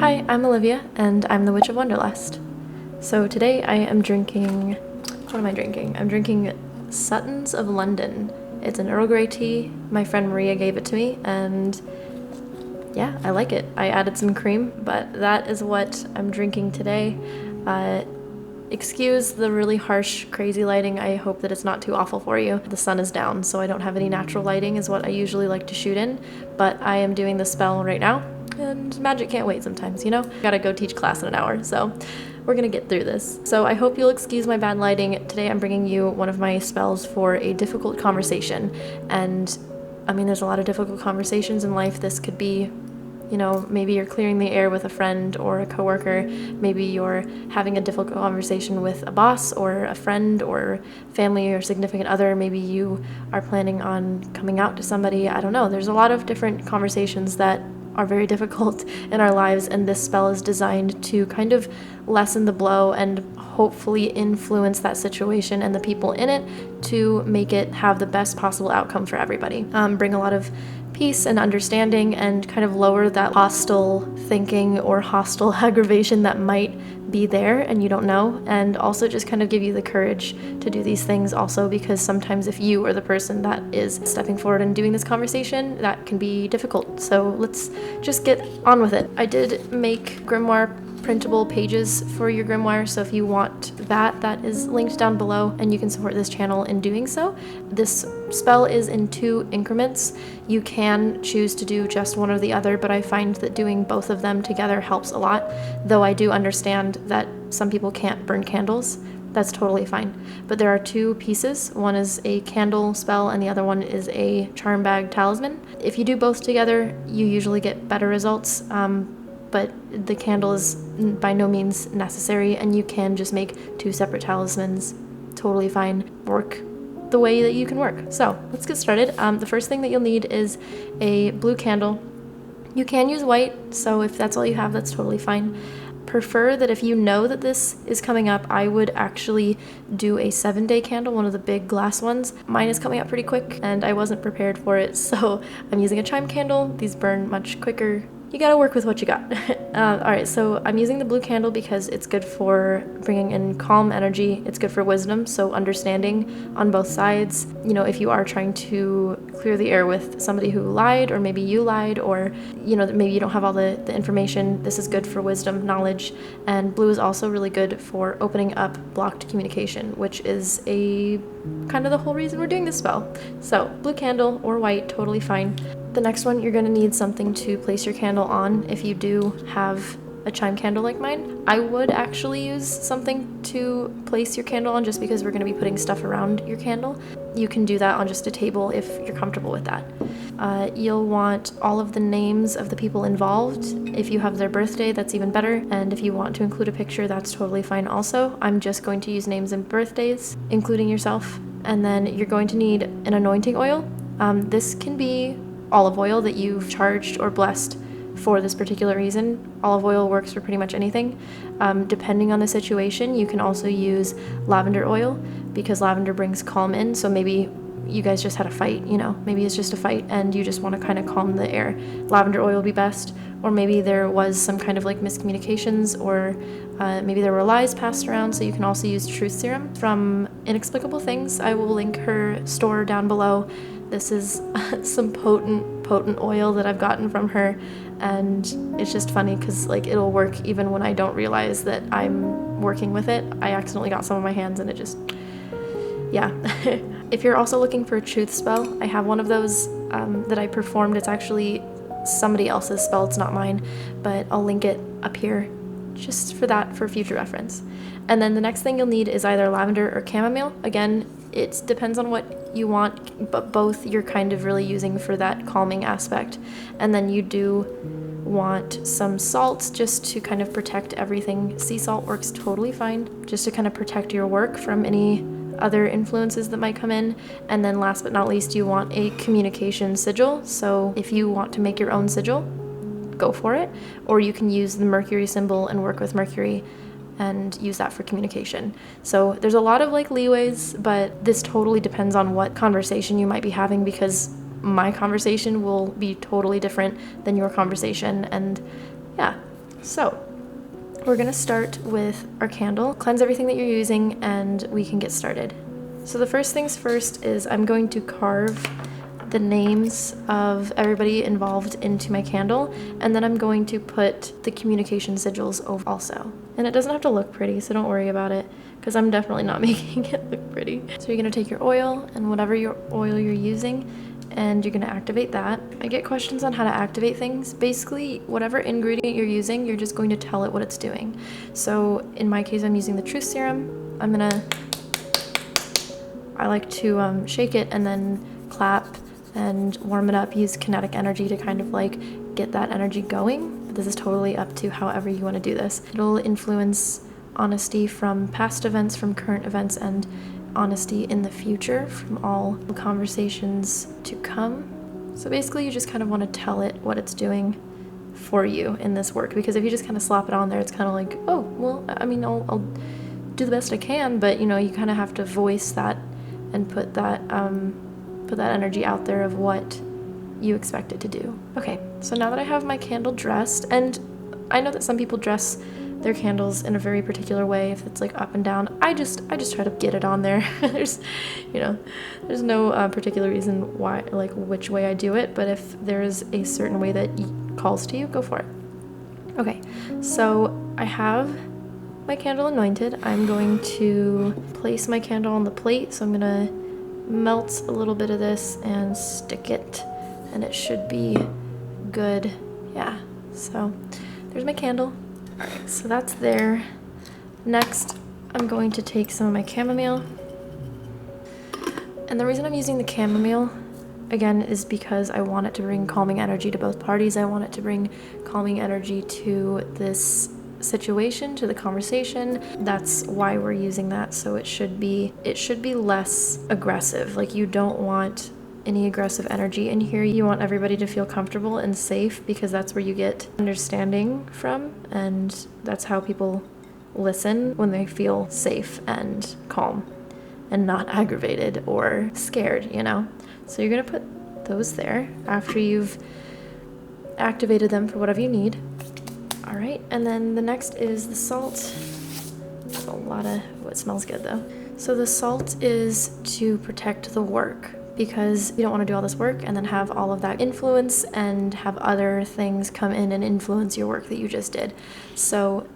Hi, I'm Olivia, and I'm the Witch of Wonderlust. So today I am drinking... What am I drinking? I'm drinking Sutton's of London. It's an Earl Grey tea. My friend Maria gave it to me, and yeah, I like it. I added some cream, but that is what I'm drinking today. Excuse the really harsh, crazy lighting. I hope that it's not too awful for you. The sun is down, so I don't have any natural lighting is what I usually like to shoot in, but I am doing the spell right now, and magic can't wait sometimes, you know? Gotta go teach class in an hour, so we're gonna get through this. So I hope you'll excuse my bad lighting. Today I'm bringing you one of my spells for a difficult conversation, and I mean, there's a lot of difficult conversations in life. This could be, you know, maybe you're clearing the air with a friend or a coworker. Maybe you're having a difficult conversation with a boss or a friend or family or significant other. Maybe you are planning on coming out to somebody. I don't know. There's a lot of different conversations that are very difficult in our lives, and this spell is designed to kind of lessen the blow and hopefully influence that situation and the people in it to make it have the best possible outcome for everybody. Bring a lot of peace and understanding and kind of lower that hostile thinking or hostile aggravation that might be there and you don't know, and also just kind of give you the courage to do these things also, because sometimes if you are the person that is stepping forward and doing this conversation, that can be difficult. So let's just get on with it. I did make grimoire printable pages for your grimoire, so if you want that, that is linked down below, and you can support this channel in doing so. This spell is in 2 increments. You can choose to do just one or the other, but I find that doing both of them together helps a lot, though I do understand that some people can't burn candles. That's totally fine. But there are 2 pieces. One is a candle spell and the other one is a Charmbag Talisman. If you do both together, you usually get better results. But the candle is by no means necessary, and you can just make 2 separate talismans. Totally fine. Work the way that you can work. So let's get started. The first thing that you'll need is a blue candle. You can use white, so if that's all you have, that's totally fine. Prefer that if you know that this is coming up, I would actually do a 7-day candle, one of the big glass ones. Mine is coming up pretty quick, and I wasn't prepared for it, so I'm using a chime candle. These burn much quicker. You gotta work with what you got. Alright, so I'm using the blue candle because it's good for bringing in calm energy. It's good for wisdom, so understanding on both sides. You know, if you are trying to clear the air with somebody who lied, or maybe you lied, or, you know, maybe you don't have all the information, this is good for wisdom, knowledge. And blue is also really good for opening up blocked communication, which is a kind of the whole reason we're doing this spell. So blue candle or white, totally fine. The next one, you're going to need something to place your candle on. If you do have a chime candle like mine, I would actually use something to place your candle on, just because we're going to be putting stuff around your candle. You can do that on just a table if you're comfortable with that. You'll want all of the names of the people involved. If you have their birthday, that's even better. And if you want to include a picture, that's totally fine also. I'm just going to use names and birthdays, including yourself. And then you're going to need an anointing oil. This can be olive oil that you've charged or blessed for this particular reason. Olive oil works for pretty much anything. Depending on the situation, you can also use lavender oil, because lavender brings calm in. So maybe you guys just had a fight, you know, maybe it's just a fight and you just want to kind of calm the air. Lavender oil would be best. Or maybe there was some kind of like miscommunications, or maybe there were lies passed around, so you can also use truth serum from Inexplicable Things. I will link her store down below. This is some potent oil that I've gotten from her, and it's just funny because like it'll work even when I don't realize that I'm working with it. I accidentally got some on my hands and it just, yeah. If you're also looking for a truth spell, I have one of those that I performed. It's actually somebody else's spell, it's not mine, but I'll link it up here just for that, for future reference. And then the next thing you'll need is either lavender or chamomile. Again, it depends on what you want, but both you're kind of really using for that calming aspect. And then you do want some salt just to kind of protect everything. Sea salt works totally fine, just to kind of protect your work from any other influences that might come in. And then last but not least, you want a communication sigil. So if you want to make your own sigil, go for it. Or you can use the Mercury symbol and work with Mercury and use that for communication. So there's a lot of like leeways, but this totally depends on what conversation you might be having, because my conversation will be totally different than your conversation. And yeah, So we're gonna start with our candle, cleanse everything that you're using, and we can get started. So the first things first is I'm going to carve the names of everybody involved into my candle, and then I'm going to put the communication sigils over also. And it doesn't have to look pretty, so don't worry about it, because I'm definitely not making it look pretty. So you're gonna take your oil and whatever your oil you're using, and you're gonna activate that. I get questions on how to activate things. Basically, whatever ingredient you're using, you're just going to tell it what it's doing. So in my case, I'm using the truth serum. I like to shake it and then clap and warm it up, use kinetic energy to kind of like get that energy going. But this is totally up to however you want to do this. It'll influence honesty from past events, from current events, and honesty in the future from all conversations to come. So basically you just kind of want to tell it what it's doing for you in this work, because if you just kind of slap it on there, it's kind of like, oh, well, I mean, I'll do the best I can, but you know, you kind of have to voice that and put that energy out there of what you expect it to do. Okay, so now that I have my candle dressed, and I know that some people dress their candles in a very particular way, if it's like up and down, I just try to get it on there. there's no particular reason why, like which way I do it, but if there is a certain way that calls to you, go for it. Okay, so I have my candle anointed. I'm going to place my candle on the plate, so I'm gonna melt a little bit of this and stick it, and it should be good. Yeah, so there's my candle. All right, so that's there. Next, I'm going to take some of my chamomile, and the reason I'm using the chamomile again is because I want it to bring calming energy to both parties. I want it to bring calming energy to this situation, to the conversation. That's why we're using that. So it should be less aggressive. Like, you don't want any aggressive energy in here. You want everybody to feel comfortable and safe, because that's where you get understanding from, and that's how people listen, when they feel safe and calm and not aggravated or scared, you know. So you're gonna put those there after you've activated them for whatever you need. All right, and then the next is the salt. There's a lot of, it smells good though. So the salt is to protect the work, because you don't want to do all this work and then have all of that influence and have other things come in and influence your work that you just did. So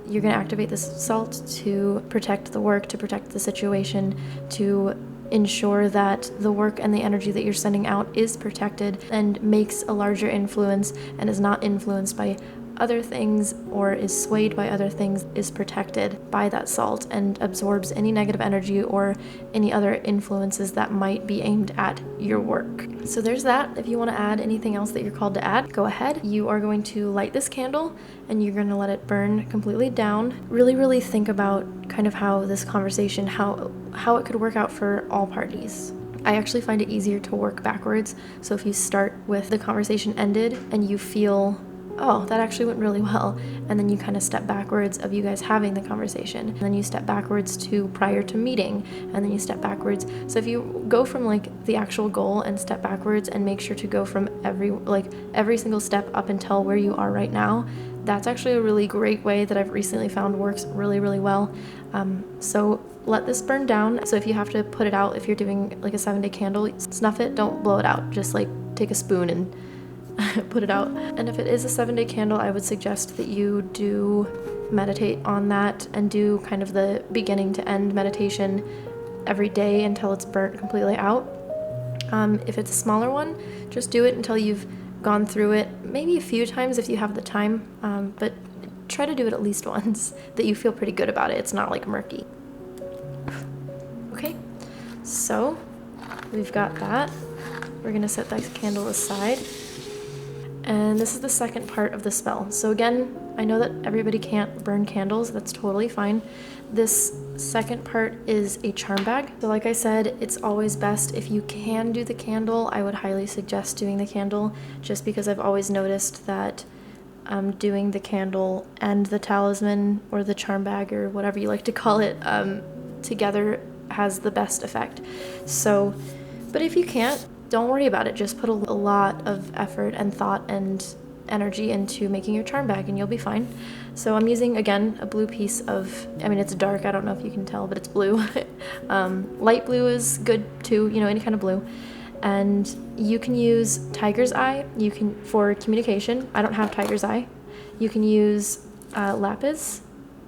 you're going to activate this salt to protect the work, to protect the situation, to ensure that the work and the energy that you're sending out is protected and makes a larger influence and is not influenced by other things or is swayed by other things, is protected by that salt and absorbs any negative energy or any other influences that might be aimed at your work. So there's that. If you want to add anything else that you're called to add, go ahead. You are going to light this candle and you're going to let it burn completely down. Really think about kind of how this conversation, how it could work out for all parties. I actually find it easier to work backwards. So if you start with the conversation ended and you feel, oh, that actually went really well, and then you kind of step backwards of you guys having the conversation, and then you step backwards to prior to meeting, and then you step backwards. So if you go from like the actual goal and step backwards and make sure to go from every single step up until where you are right now, that's actually a really great way that I've recently found works really well. So let this burn down. So if you have to put it out, if you're doing like a 7-day candle, snuff it, don't blow it out, just like take a spoon and put it out. And if it is a 7-day candle, I would suggest that you do meditate on that and do kind of the beginning to end meditation every day until it's burnt completely out. If it's a smaller one, just do it until you've gone through it, maybe a few times if you have the time, but try to do it at least once that you feel pretty good about it. It's not like murky. Okay, so we've got that. We're gonna set that candle aside. And this is the second part of the spell. So again, I know that everybody can't burn candles. That's totally fine. This second part is a charm bag. So like I said, it's always best if you can do the candle. I would highly suggest doing the candle, just because I've always noticed that doing the candle and the talisman or the charm bag or whatever you like to call it together has the best effect. So, but if you can't, don't worry about it. Just put a lot of effort and thought and energy into making your charm bag and you'll be fine. So I'm using, again, a blue piece of, I mean, it's dark, I don't know if you can tell, but it's blue. Light blue is good too, you know, any kind of blue. And you can use tiger's eye, you can, for communication. I don't have tiger's eye. You can use lapis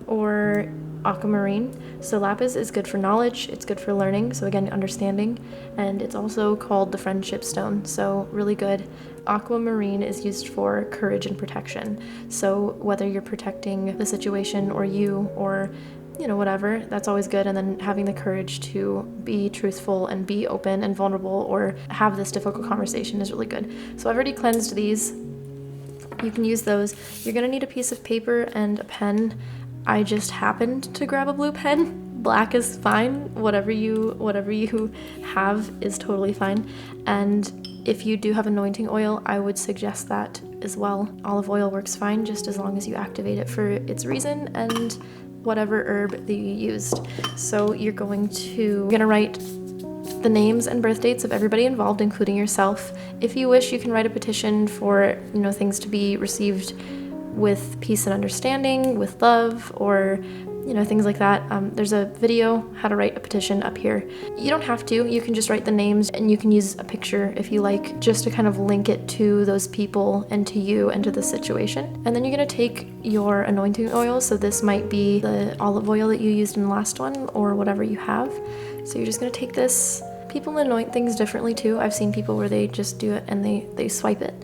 or aquamarine. So lapis is good for knowledge, it's good for learning, so again, understanding, and it's also called the friendship stone, so really good. Aquamarine is used for courage and protection, so whether you're protecting the situation or you, or you know, whatever, that's always good. And then having the courage to be truthful and be open and vulnerable or have this difficult conversation is really good. So I've already cleansed these. You can use those. You're gonna need a piece of paper and a pen. I just happened to grab a blue pen. Black is fine. Whatever you have is totally fine. And if you do have anointing oil, I would suggest that as well. Olive oil works fine, just as long as you activate it for its reason and whatever herb that you used. So you're gonna write the names and birth dates of everybody involved, including yourself. If you wish, you can write a petition for, you know, things to be received with peace and understanding, with love, or you know, things like that. There's a video how to write a petition up here. You don't have to, you can just write the names, and you can use a picture if you like, just to kind of link it to those people and to you and to the situation. And then you're gonna take your anointing oil, so this might be the olive oil that you used in the last one or whatever you have. So you're just gonna take this. People anoint things differently too. I've seen people where they just do it and they swipe it.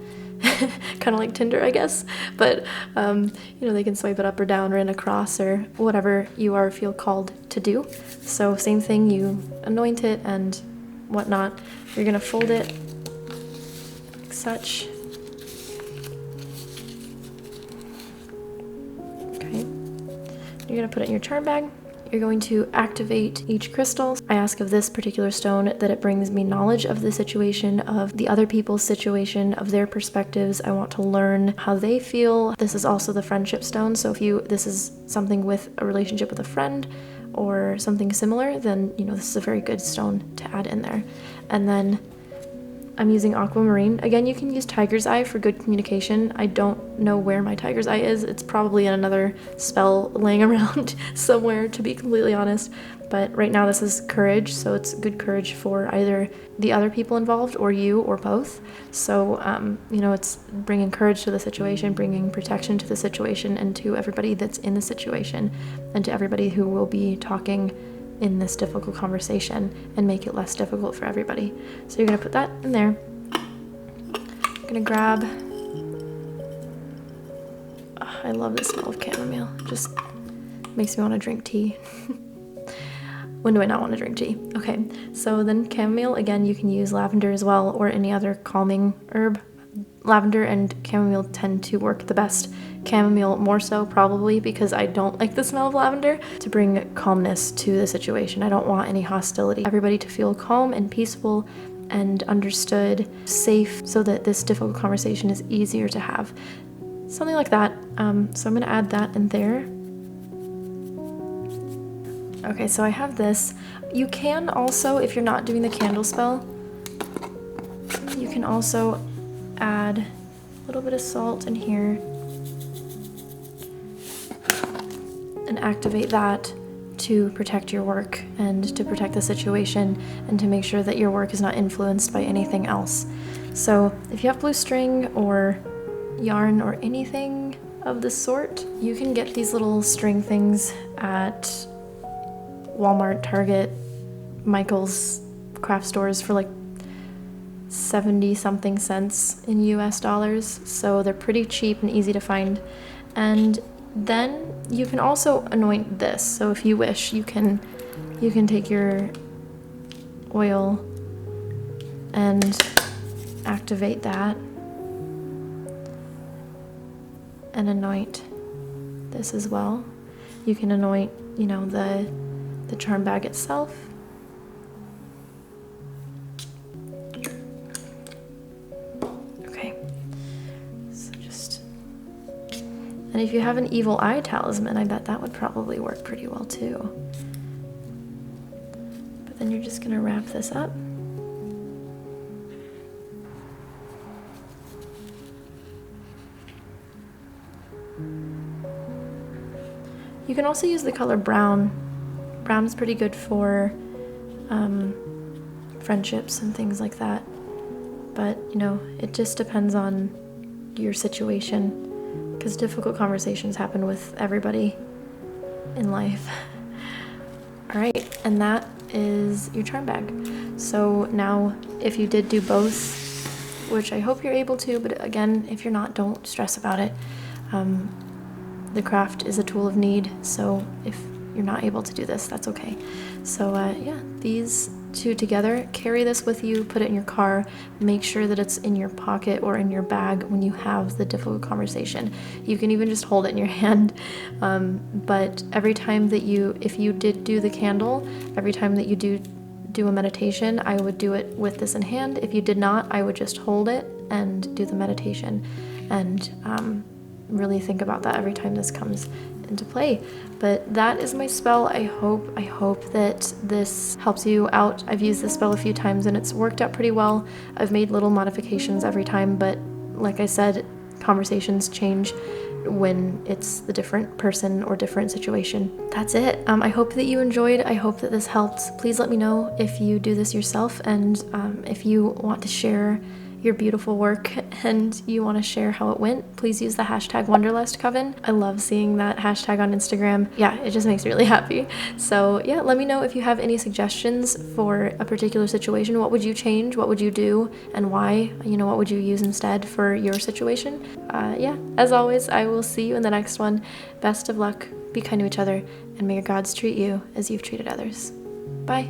Kind of like Tinder, I guess, but you know, they can swipe it up or down or in a cross or whatever you feel called to do. So same thing, you anoint it and whatnot. You're gonna fold it like such. Okay, you're gonna put it in your charm bag. You're going to activate each crystal. I ask of this particular stone that it brings me knowledge of the situation, of the other people's situation, of their perspectives. I want to learn how they feel. This is also the friendship stone, so if this is something with a relationship with a friend or something similar, then you know, this is a very good stone to add in there. And then I'm using aquamarine. Again, you can use tiger's eye for good communication. I don't know where my tiger's eye is. It's probably in another spell laying around somewhere, to be completely honest. But right now this is courage, so it's good courage for either the other people involved or you or both. So, you know, it's bringing courage to the situation, bringing protection to the situation and to everybody that's in the situation and to everybody who will be talking in this difficult conversation and make it less difficult for everybody. So you're gonna put that in there. I'm gonna grab, I love the smell of chamomile. It just makes me want to drink tea. When do I not want to drink tea? Okay, so then chamomile, again, you can use lavender as well or any other calming herb. Lavender and chamomile tend to work the best. Chamomile more so probably because I don't like the smell of lavender, to bring calmness to the situation. I don't want any hostility. Everybody to feel calm and peaceful and understood, safe, so that this difficult conversation is easier to have. Something like that. So I'm gonna add that in there. Okay, so I have this. You can also, if you're not doing the candle spell, you can also add a little bit of salt in here and activate that to protect your work and to protect the situation and to make sure that your work is not influenced by anything else. So if you have blue string or yarn or anything of the sort, you can get these little string things at Walmart, Target, Michael's craft stores for like 70 something cents in US dollars, so they're pretty cheap and easy to find. And then you can also anoint this, so if you wish, you can take your oil and activate that and anoint this as well. You can anoint, you know, the charm bag itself. And if you have an evil eye talisman, I bet that would probably work pretty well too. But then you're just gonna wrap this up. You can also use the color brown. Brown is pretty good for friendships and things like that. But, you know, it just depends on your situation, because difficult conversations happen with everybody in life. All right, and that is your charm bag. So now, if you did do both, which I hope you're able to, but again, if you're not, don't stress about it. The craft is a tool of need, so if you're not able to do this, that's okay. So yeah, these two together, carry this with you, put it in your car, make sure that it's in your pocket or in your bag when you have the difficult conversation. You can even just hold it in your hand, but every time that if you did do the candle, every time that you do a meditation, I would do it with this in hand. If you did not, I would just hold it and do the meditation, and really think about that every time this comes into play. But that is my spell. I hope that this helps you out. I've used this spell a few times and it's worked out pretty well. I've made little modifications every time, but like I said, conversations change when it's the different person or different situation. That's it. I hope that you enjoyed. I hope that this helped. Please let me know if you do this yourself, and if you want to share your beautiful work and you want to share how it went, please use the hashtag Wonderlust Coven. I love seeing that hashtag on Instagram. Yeah, it just makes me really happy. So yeah, let me know if you have any suggestions for a particular situation. What would you change? What would you do? And why? You know, what would you use instead for your situation? Yeah, as always, I will see you in the next one. Best of luck, be kind to each other, and may your gods treat you as you've treated others. Bye.